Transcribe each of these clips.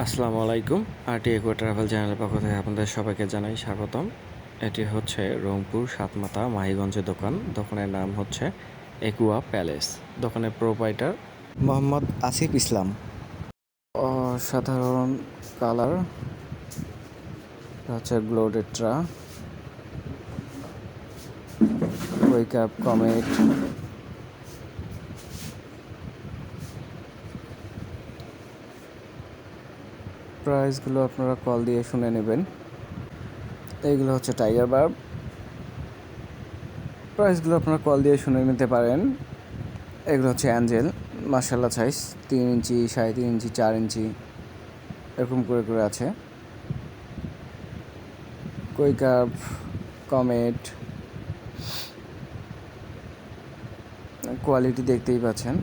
আসসালামু আলাইকুম। RT eco travel চ্যানেলের পক্ষ থেকে আপনাদের সবাইকে জানাই স্বাগতম। এটি হচ্ছে রংপুর সাতমাথা মাহিগঞ্জের দোকান। দোকানের নাম হচ্ছে একুয়া প্যালেস। দোকানের প্রোপাইটার মোহাম্মদ আসিফ ইসলাম। অসাধারণ কালার হচ্ছে গ্লোডেট্রা, ওয়েক আপ কমেট, প্রাইসগুলো আপনারা কল দিয়ে শুনে নেবেন। এইগুলো হচ্ছে টাইগার বার্ব, প্রাইসগুলো আপনারা কল দিয়ে শুনে নিতে পারেন। এগুলো হচ্ছে অ্যাঞ্জেল, মার্শাল্লাহ সাইজ 3 ইঞ্চি, 3.5 ইঞ্চি, 4 ইঞ্চি এরকম করে করে আছে। কুইকার্ভ, কমেট, কোয়ালিটি দেখতেই পাচ্ছেন,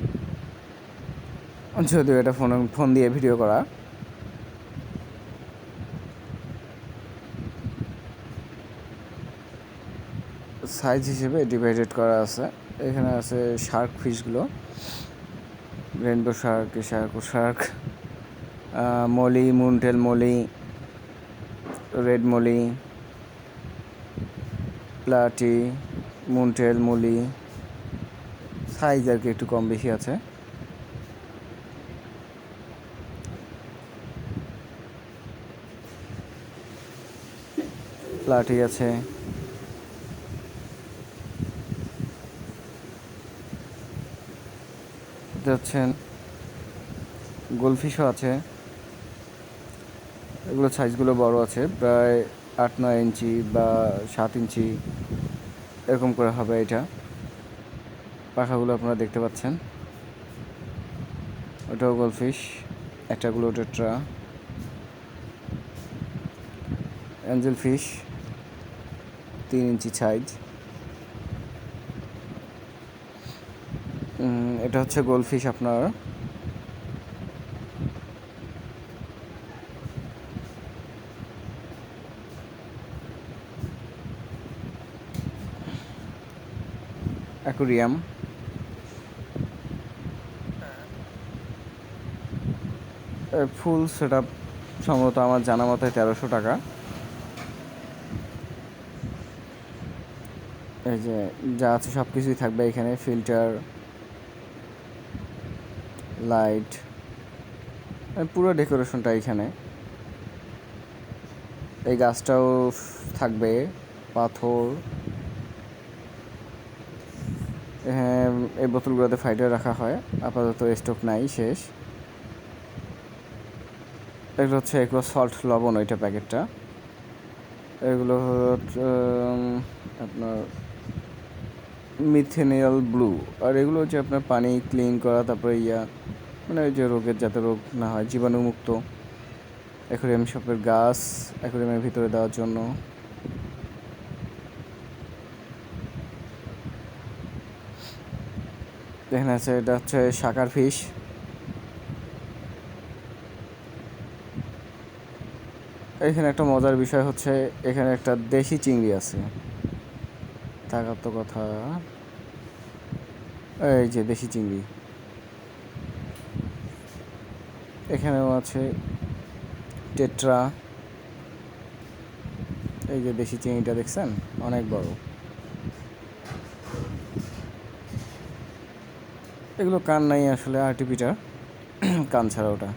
যদিও এটা ফোন দিয়ে ভিডিও করা। সাইজ হিসেবে ডিভাইডেড করা আছে। এখানে আছে শার্ক ফিশগুলো, rainbow shark, shark, molly, moontail molly, red molly, platy, moontail molly. Size আর কি একটু কম বেশি আছে। প্লাটি আছে, যাচ্ছেন গোলফিশও আছে। এগুলো সাইজগুলো বড় আছে, প্রায় 8-9 ইঞ্চি বা 7 ইঞ্চি এরকম করে হবে। এটা পাখাগুলো আপনারা দেখতে পাচ্ছেন। ওটাও গোলফিশ, একটা গ্লোডেট্রা, অ্যাঞ্জেল ফিশ 3 ইঞ্চি সাইজ। এটা হচ্ছে গোলফিশ আপনার। অ্যাকুরিয়াম, ফুল সেট আপ সম্ভবত আমার জানা মতে 1300 টাকা। এই যে যা আছে সব কিছুই থাকবে এখানে, ফিল্টার, লাইট, পুরো ডেকোরেশনটা এখানে। এই গাছটাও থাকবে, পাথর। হ্যাঁ, এই বোতলগুলোতে ফাইটার রাখা হয়, আপাতত স্টক নাই, শেষ। এগুলো হচ্ছে এগুলো সল্ট লবণ, ওইটা প্যাকেটটা। এগুলো আপনার মিথেনিয়াল ব্লু। আর এগুলো হচ্ছে আপনার পানি ক্লিন করা, তারপরে মানে ওই যে রোগের, যাতে রোগ না হয়, জীবাণুমুক্ত। অ্যাকুরিয়াম শপের গাছ অ্যাকুরিয়ামের ভিতরে দেওয়ার জন্য। এখানে আছে, এটা হচ্ছে শাকার ফিশ। এখানে একটা মজার বিষয় হচ্ছে, এখানে একটা দেশি চিংড়ি আছে। থাকার তো কথা, এই যে দেশি চিংড়ি এখানেও আছে। টেট্রা, এই যে দেশি চিংড়িটা দেখছেন, অনেক বড়। এগুলো কান নাই আসলে, আর্টিপিটার কান ছাড়া ওটা।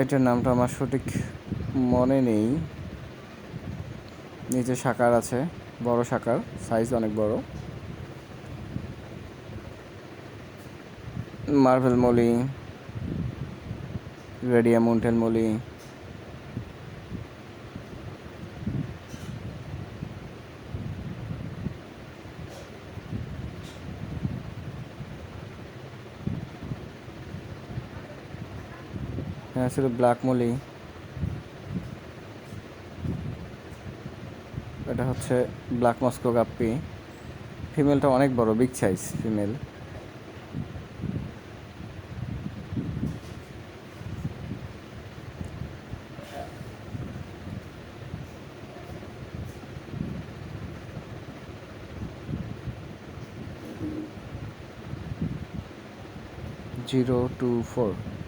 এটার নামটা আমার সঠিক মনে নেই। নিচে শাকার আছে, বড় শাকার, সাইজ অনেক বড়। মার্ভেল মলি, রেডিয়া মুন্টেল মলি, হ্যাঁ ছিল ব্ল্যাক মলি। এটা হচ্ছে ব্ল্যাক মস্কো গাপ্পি। ফিমেলটা অনেক বড়, বিগ সাইজ ফিমেল। 024।